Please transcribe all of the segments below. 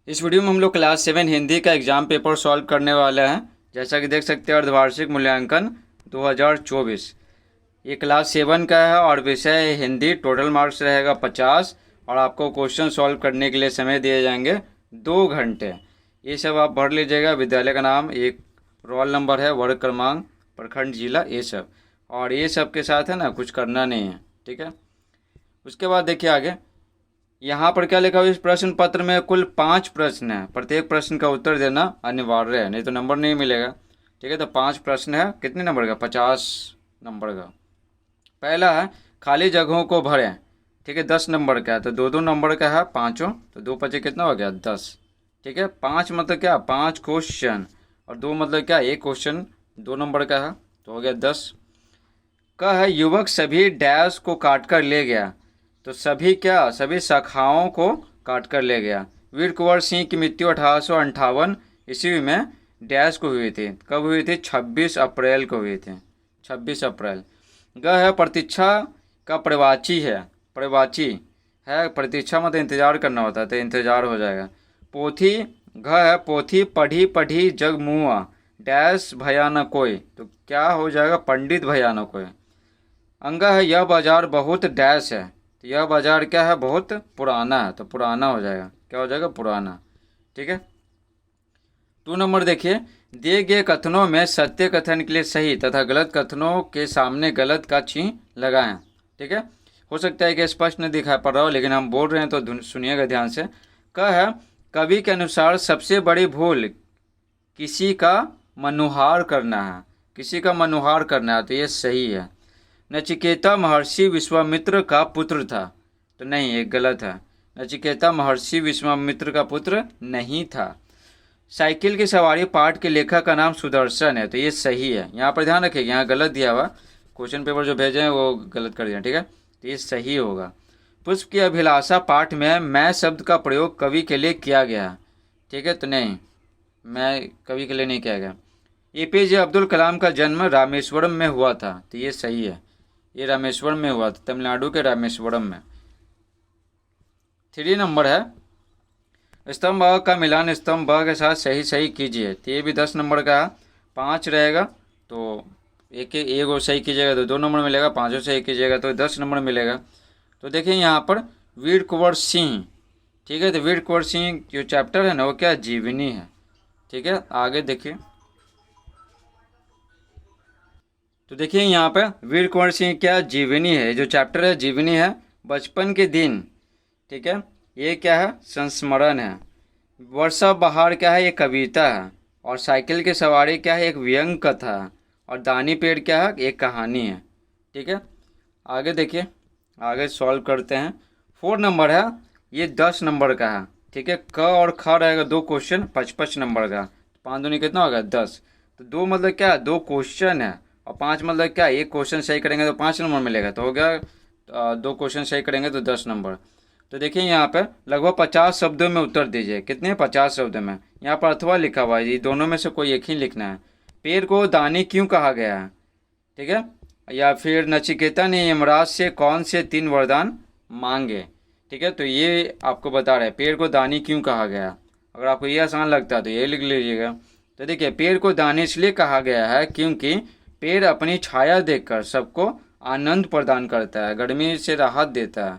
इस वीडियो में हम लोग क्लास 7 हिंदी का एग्जाम पेपर सॉल्व करने वाले हैं। जैसा कि देख सकते हैं अर्धवार्षिक मूल्यांकन 2024 ये क्लास 7 का है और विषय है हिंदी। टोटल मार्क्स रहेगा 50 और आपको क्वेश्चन सॉल्व करने के लिए समय दिए जाएंगे 2 घंटे। ये सब आप भर लीजिएगा। विद्यालय का नाम, एक रोल नंबर है, वर्ग क्रमांक, प्रखंड, जिला, ये सब। और ये सब के साथ है ना, कुछ करना नहीं है, ठीक है। उसके बाद देखिए आगे, यहाँ पर क्या लिखा हुआ है, इस प्रश्न पत्र में कुल 5 प्रश्न है। प्रत्येक प्रश्न का उत्तर देना अनिवार्य है, नहीं तो नंबर नहीं मिलेगा, ठीक है। तो 5 प्रश्न है, कितने नंबर का? 50 नंबर का। पहला है खाली जगहों को भरें, ठीक है, 10 नंबर का है। तो 2-2 नंबर का है पाँचों, तो 2 पचे कितना हो गया? 10, ठीक है। 5 मतलब क्या? 5 क्वेश्चन, और 2 मतलब क्या? 1 क्वेश्चन 2 नंबर का है, तो हो गया 10 का है। युवक सभी डैश को काट कर ले गया, तो सभी क्या? सभी शाखाओं को काट कर ले गया। वीर कुंवर सिंह की मृत्यु 1858 ईस्वी में डैश को हुई थी। कब हुई थी? 26 अप्रैल को हुई थी, 26 अप्रैल। ग है प्रतीक्षा का प्रवाची है, प्रवाची है, प्रतीक्षा मतलब इंतजार करना होता है, तो इंतजार हो जाएगा। पोथी, घ है पोथी पढ़ी पढ़ी जग मुआ डैश भया न कोई, तो क्या हो जाएगा? पंडित भया न कोई। अंगा है यह बाजार बहुत डैश है, तो यह बाजार क्या है? बहुत पुराना है, तो पुराना हो जाएगा। क्या हो जाएगा? पुराना, ठीक है। 2 नंबर देखिए, दिए गए कथनों में सत्य कथन के लिए सही तथा गलत कथनों के सामने गलत का चिन्ह लगाएं, ठीक है। हो सकता है कि स्पष्ट नहीं दिखाई पड़ रहा हो, लेकिन हम बोल रहे हैं तो सुनिएगा ध्यान से। क है कवि के अनुसार सबसे बड़ी भूल किसी का मनुहार करना है, किसी का मनुहार करना है, तो ये सही है। नचिकेता महर्षि विश्वामित्र का पुत्र था, तो नहीं, ये गलत है। नचिकेता महर्षि विश्वामित्र का पुत्र नहीं था। साइकिल की सवारी पाठ के लेखक का नाम सुदर्शन है, तो ये सही है। यहाँ पर ध्यान रखिएगा, यहाँ गलत दिया हुआ, क्वेश्चन पेपर जो भेजे हैं वो गलत कर दिया, ठीक है, तो ये सही होगा। पुष्प की अभिलाषा पाठ में मैं शब्द का प्रयोग कवि के लिए किया गया, ठीक है, तो नहीं, मैं कवि के लिए नहीं किया गया। एपीजे अब्दुल कलाम का जन्म रामेश्वरम में हुआ था, तो ये सही है, ये रामेश्वरम में हुआ था, तमिलनाडु के रामेश्वरम में। 3 नंबर है स्तंभ अ का मिलान स्तंभ ब के साथ सही सही कीजिए, तो ये भी 10 नंबर का है। 5 रहेगा तो एक सही कीजिएगा तो 2 नंबर मिलेगा, 5 सही कीजिएगा तो 10 नंबर मिलेगा। तो देखिए यहाँ पर वीर कुंवर सिंह, ठीक है, तो वीर कुंवर सिंह जो चैप्टर है ना वो क्या? जीवनी है, ठीक है। आगे देखिए, तो देखिए यहाँ पे वीर कुंवर सिंह क्या? जीवनी है, जो चैप्टर है जीवनी है। बचपन के दिन, ठीक है, ये क्या है? संस्मरण है। वर्षा बहार क्या है? ये कविता है। और साइकिल की सवारी क्या है? एक व्यंग कथा है। और दानी पेड़ क्या है? एक कहानी है, ठीक है। आगे देखिए, आगे सॉल्व करते हैं। 4 नंबर है, ये 10 नंबर का है, ठीक है। क और ख रहेगा 2 क्वेश्चन, 55 नंबर का। 5 दूनी कितना होगा? 10। तो 2 मतलब क्या? 2 क्वेश्चन है, और 5 मतलब क्या? 1 क्वेश्चन सही करेंगे तो 5 नंबर मिलेगा, तो हो गया 2 क्वेश्चन सही करेंगे तो 10 नंबर। तो देखिए यहाँ पर लगभग 50 शब्दों में उत्तर दीजिए। कितने? 50 शब्दों में। यहाँ पर अथवा लिखा हुआ है, ये दोनों में से कोई एक ही लिखना है। पेड़ को दानी क्यों कहा गया है, ठीक है। या फिर नचिकेता ने यमराज से कौन से 3 वरदान मांगे, ठीक है, तो ये आपको बता रहे हैं पेड़ को दानी क्यों कहा गया। अगर आपको ये आसान लगता है तो ये लिख लीजिएगा। तो देखिए, पेड़ को दानी इसलिए कहा गया है क्योंकि पेड़ अपनी छाया देकर सबको आनंद प्रदान करता है, गर्मी से राहत देता है,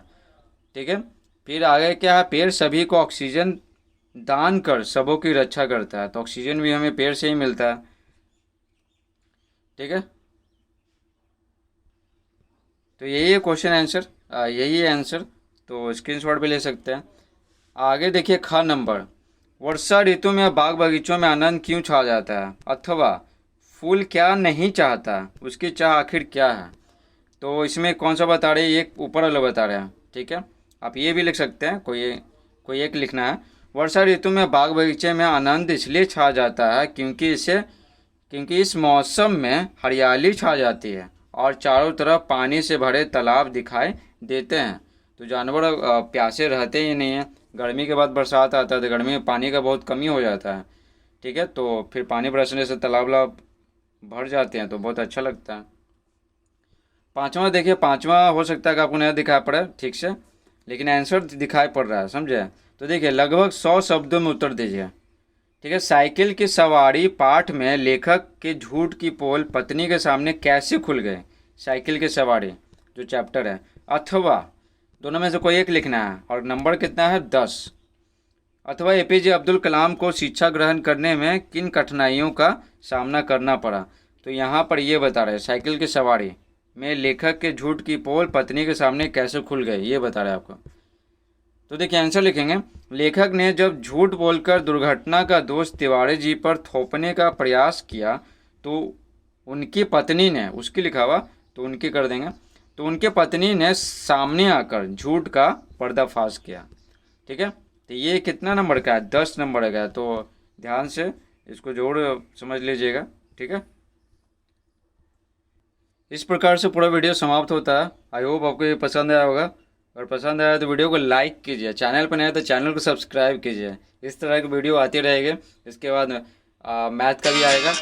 ठीक है। फिर आगे क्या है? पेड़ सभी को ऑक्सीजन दान कर सबों की रक्षा करता है, तो ऑक्सीजन भी हमें पेड़ से ही मिलता है, ठीक है। तो यही है क्वेश्चन आंसर, यही है आंसर, तो स्क्रीनशॉट भी ले सकते हैं। आगे देखिए, ख नंबर, वर्षा ऋतु में बाग बगीचों में आनंद क्यों छा जाता है, अथवा फूल क्या नहीं चाहता, उसकी चाह आखिर क्या है। तो इसमें कौन सा बता रहे हैं? ये ऊपर वाला बता रहे हैं, ठीक है। आप ये भी लिख सकते हैं, कोई एक लिखना है। वर्षा ऋतु में बाग बगीचे में आनंद इसलिए छा जाता है क्योंकि इस मौसम में हरियाली छा जाती है और चारों तरफ पानी से भरे तालाब दिखाई देते हैं, तो जानवर प्यासे रहते ही नहीं हैं। गर्मी के बाद बरसात आता है तो गर्मी में पानी का बहुत कमी हो जाता है, ठीक है, तो फिर पानी बरसने से तालाब भर जाते हैं तो बहुत अच्छा लगता है। 5वां देखिए, 5वां हो सकता है कि आपको नहीं दिखाई पड़े ठीक से, लेकिन आंसर दिखाई पड़ रहा है, समझे। तो देखिए लगभग 100 शब्दों में उत्तर दीजिए। ठीक है, साइकिल की सवारी पाठ में लेखक के झूठ की पोल पत्नी के सामने कैसे खुल गए। साइकिल की सवारी जो चैप्टर है, अथवा दोनों में से कोई एक लिखना है और नंबर कितना है 10। अथवा एपीजे अब्दुल कलाम को शिक्षा ग्रहण करने में किन कठिनाइयों का सामना करना पड़ा। तो यहाँ पर ये बता रहे हैं साइकिल की सवारी में लेखक के झूठ की पोल पत्नी के सामने कैसे खुल गए, ये बता रहे हैं आपको। तो देखिए आंसर लिखेंगे, लेखक ने जब झूठ बोलकर दुर्घटना का दोष तिवारी जी पर थोपने का प्रयास किया तो उनकी पत्नी ने, उसकी लिखा हुआ तो उनकी कर देंगे, तो उनके पत्नी ने सामने आकर झूठ का पर्दाफाश किया। ठीक है, तो ये कितना नंबर का है, 10 नंबर का है। तो ध्यान से इसको जोड़ समझ लीजिएगा। ठीक है, इस प्रकार से पूरा वीडियो समाप्त होता है। आई होप आपको ये पसंद आया होगा। अगर पसंद आया तो वीडियो को लाइक कीजिए, चैनल पर नया तो चैनल को सब्सक्राइब कीजिए। इस तरह की वीडियो आती रहेगी। इसके बाद मैथ का भी आएगा।